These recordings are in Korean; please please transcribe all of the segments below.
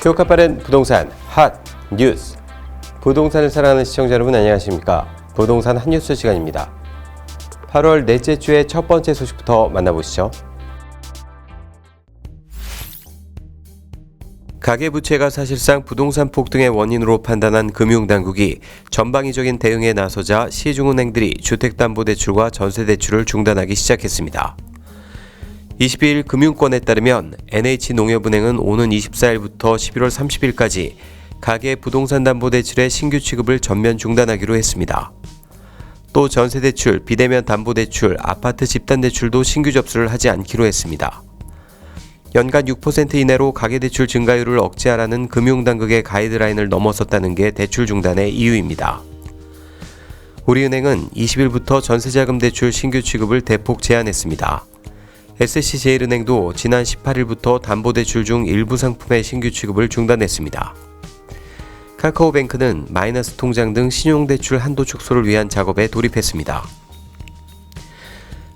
효과 빠른 부동산 핫 뉴스. 부동산을 사랑하는 시청자 여러분 안녕하십니까? 부동산 핫뉴스 시간입니다. 8월 넷째 주의 첫 번째 소식부터 만나보시죠. 가계부채가 사실상 부동산 폭등의 원인으로 판단한 금융당국이 전방위적인 대응에 나서자 시중은행들이 주택담보대출과 전세대출을 중단하기 시작했습니다. 22일 금융권에 따르면 NH농협은행은 오는 24일부터 11월 30일까지 가계 부동산 담보대출의 신규 취급을 전면 중단하기로 했습니다. 또 전세대출, 비대면 담보대출, 아파트 집단대출도 신규 접수를 하지 않기로 했습니다. 연간 6% 이내로 가계대출 증가율을 억제하라는 금융당국의 가이드라인을 넘어섰다는 게 대출 중단의 이유입니다. 우리은행은 20일부터 전세자금 대출 신규 취급을 대폭 제한했습니다. SC제일은행도 지난 18일부터 담보대출 중 일부 상품의 신규 취급을 중단했습니다. 카카오뱅크는 마이너스 통장 등 신용대출 한도 축소를 위한 작업에 돌입했습니다.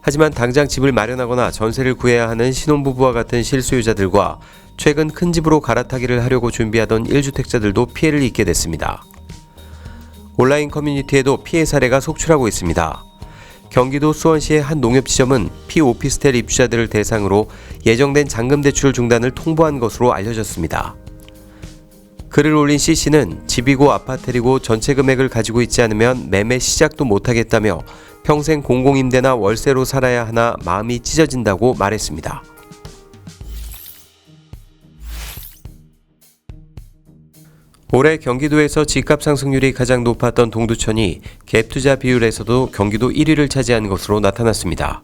하지만 당장 집을 마련하거나 전세를 구해야 하는 신혼부부와 같은 실수요자들과 최근 큰 집으로 갈아타기를 하려고 준비하던 1주택자들도 피해를 입게 됐습니다. 온라인 커뮤니티에도 피해 사례가 속출하고 있습니다. 경기도 수원시의 한 농협지점은 피오피스텔 입주자들을 대상으로 예정된 잔금대출 중단을 통보한 것으로 알려졌습니다. 글을 올린 C씨는 집이고 아파트이고 전체 금액을 가지고 있지 않으면 매매 시작도 못하겠다며 평생 공공임대나 월세로 살아야 하나 마음이 찢어진다고 말했습니다. 올해 경기도에서 집값 상승률이 가장 높았던 동두천이 갭투자 비율에서도 경기도 1위를 차지한 것으로 나타났습니다.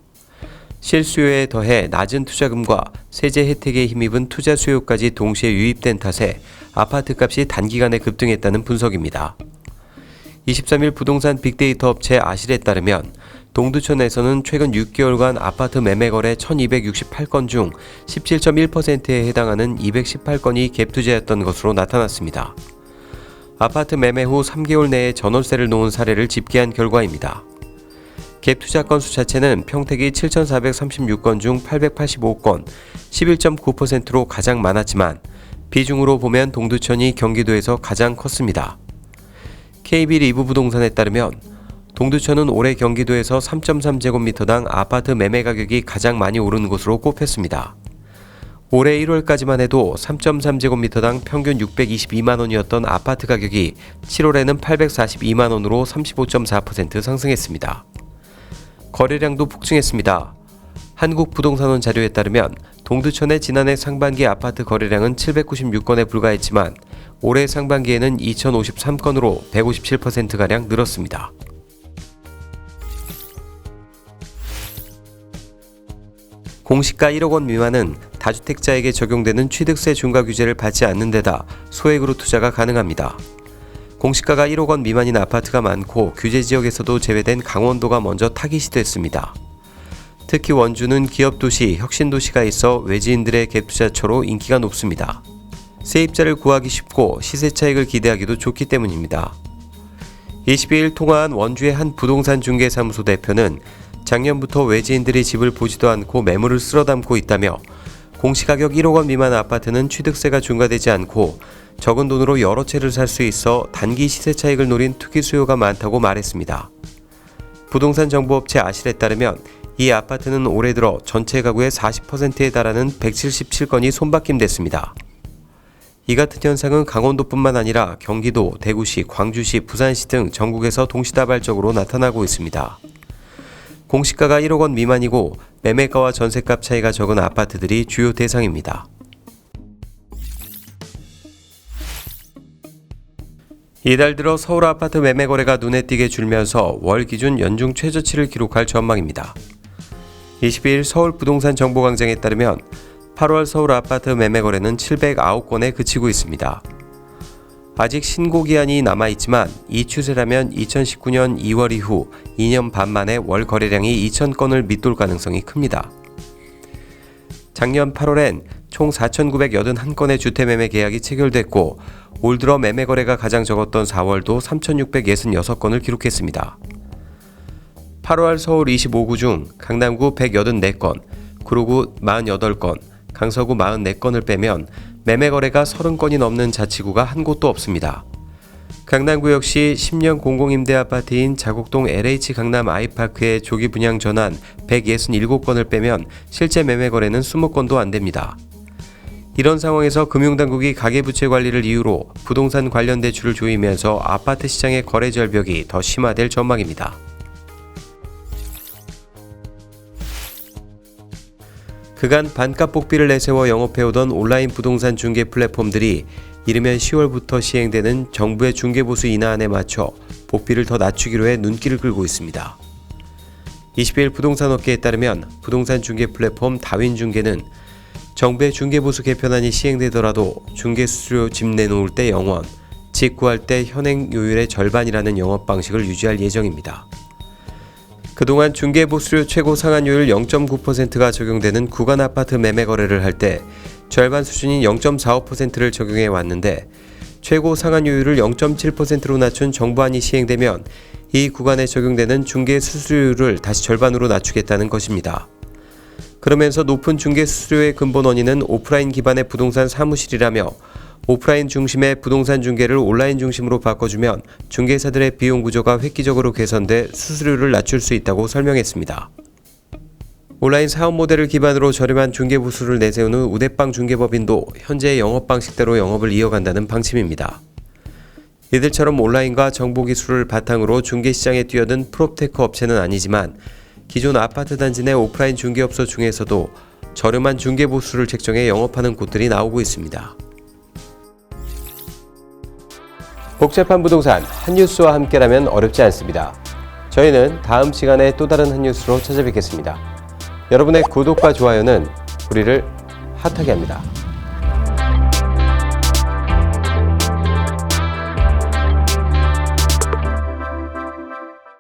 실수요에 더해 낮은 투자금과 세제 혜택에 힘입은 투자 수요까지 동시에 유입된 탓에 아파트값이 단기간에 급등했다는 분석입니다. 23일 부동산 빅데이터 업체 아실에 따르면 동두천에서는 최근 6개월간 아파트 매매 거래 1268건 중 17.1%에 해당하는 218건이 갭투자였던 것으로 나타났습니다. 아파트 매매 후 3개월 내에 전월세를 놓은 사례를 집계한 결과입니다. 갭투자 건수 자체는 평택이 7,436건 중 885건, 11.9%로 가장 많았지만 비중으로 보면 동두천이 경기도에서 가장 컸습니다. KB 리브부동산에 따르면 동두천은 올해 경기도에서 3.3제곱미터당 아파트 매매 가격이 가장 많이 오른 곳으로 꼽혔습니다. 올해 1월까지만 해도 3.3제곱미터당 평균 622만원이었던 아파트 가격이 7월에는 842만원으로 35.4% 상승했습니다. 거래량도 폭증했습니다. 한국부동산원 자료에 따르면 동두천의 지난해 상반기 아파트 거래량은 796건에 불과했지만 올해 상반기에는 2053건으로 157%가량 늘었습니다. 공시가 1억 원 미만은 다주택자에게 적용되는 취득세 중과 규제를 받지 않는 데다 소액으로 투자가 가능합니다. 공시가가 1억 원 미만인 아파트가 많고 규제 지역에서도 제외된 강원도가 먼저 타깃이 됐습니다. 특히 원주는 기업도시, 혁신도시가 있어 외지인들의 갭투자처로 인기가 높습니다. 세입자를 구하기 쉽고 시세 차익을 기대하기도 좋기 때문입니다. 22일 통화한 원주의 한 부동산 중개사무소 대표는 작년부터 외지인들이 집을 보지도 않고 매물을 쓸어담고 있다며 공시가격 1억 원 미만 아파트는 취득세가 중과되지 않고 적은 돈으로 여러 채를 살 수 있어 단기 시세 차익을 노린 투기 수요가 많다고 말했습니다. 부동산 정보업체 아실에 따르면 이 아파트는 올해 들어 전체 가구의 40%에 달하는 177건이 손바뀜됐습니다. 이 같은 현상은 강원도뿐만 아니라 경기도, 대구시, 광주시, 부산시 등 전국에서 동시다발적으로 나타나고 있습니다. 공시가가 1억 원 미만이고 매매가와 전세값 차이가 적은 아파트들이 주요 대상입니다. 이달 들어 서울 아파트 매매 거래가 눈에 띄게 줄면서 월 기준 연중 최저치를 기록할 전망입니다. 22일 서울 부동산 정보광장에 따르면 8월 서울 아파트 매매 거래는 709건에 그치고 있습니다. 아직 신고 기한이 남아있지만 이 추세라면 2019년 2월 이후 2년 반 만에 월 거래량이 2,000건을 밑돌 가능성이 큽니다. 작년 8월엔 총 4,981건의 주택매매 계약이 체결됐고 올 들어 매매 거래가 가장 적었던 4월도 3,666건을 기록했습니다. 8월 서울 25구 중 강남구 184건, 구로구 48건, 강서구 44건을 빼면 매매 거래가 30건이 넘는 자치구가 한 곳도 없습니다. 강남구 역시 10년 공공임대 아파트인 자곡동 LH 강남 아이파크의 조기 분양 전환 167건을 빼면 실제 매매 거래는 20건도 안 됩니다. 이런 상황에서 금융당국이 가계부채 관리를 이유로 부동산 관련 대출을 조이면서 아파트 시장의 거래 절벽이 더 심화될 전망입니다. 그간 반값 복비를 내세워 영업해오던 온라인 부동산 중개 플랫폼들이 이르면 10월부터 시행되는 정부의 중개보수 인하안에 맞춰 복비를 더 낮추기로 해 눈길을 끌고 있습니다. 20일 부동산업계에 따르면 부동산 중개 플랫폼 다윈중개는 정부의 중개보수 개편안이 시행되더라도 중개수수료 집 내놓을 때 0원, 직구할 때 현행 요율의 절반이라는 영업 방식을 유지할 예정입니다. 그동안 중개보수료 최고 상한율 0.9%가 적용되는 구간 아파트 매매 거래를 할 때 절반 수준인 0.45%를 적용해 왔는데 최고 상한율을 0.7%로 낮춘 정부안이 시행되면 이 구간에 적용되는 중개 수수료를 다시 절반으로 낮추겠다는 것입니다. 그러면서 높은 중개 수수료의 근본 원인은 오프라인 기반의 부동산 사무실이라며 오프라인 중심의 부동산 중개를 온라인 중심으로 바꿔주면 중개사들의 비용 구조가 획기적으로 개선돼 수수료를 낮출 수 있다고 설명했습니다. 온라인 사업 모델을 기반으로 저렴한 중개보수를 내세운 후 우대빵 중개법인도 현재의 영업 방식대로 영업을 이어간다는 방침입니다. 이들처럼 온라인과 정보기술을 바탕으로 중개시장에 뛰어든 프롭테크 업체는 아니지만 기존 아파트 단지 내 오프라인 중개업소 중에서도 저렴한 중개보수를 책정해 영업하는 곳들이 나오고 있습니다. 복잡한 부동산 한뉴스와 함께라면 어렵지 않습니다. 저희는 다음 시간에 또 다른 한뉴스로 찾아뵙겠습니다. 여러분의 구독과 좋아요는 우리를 핫하게 합니다.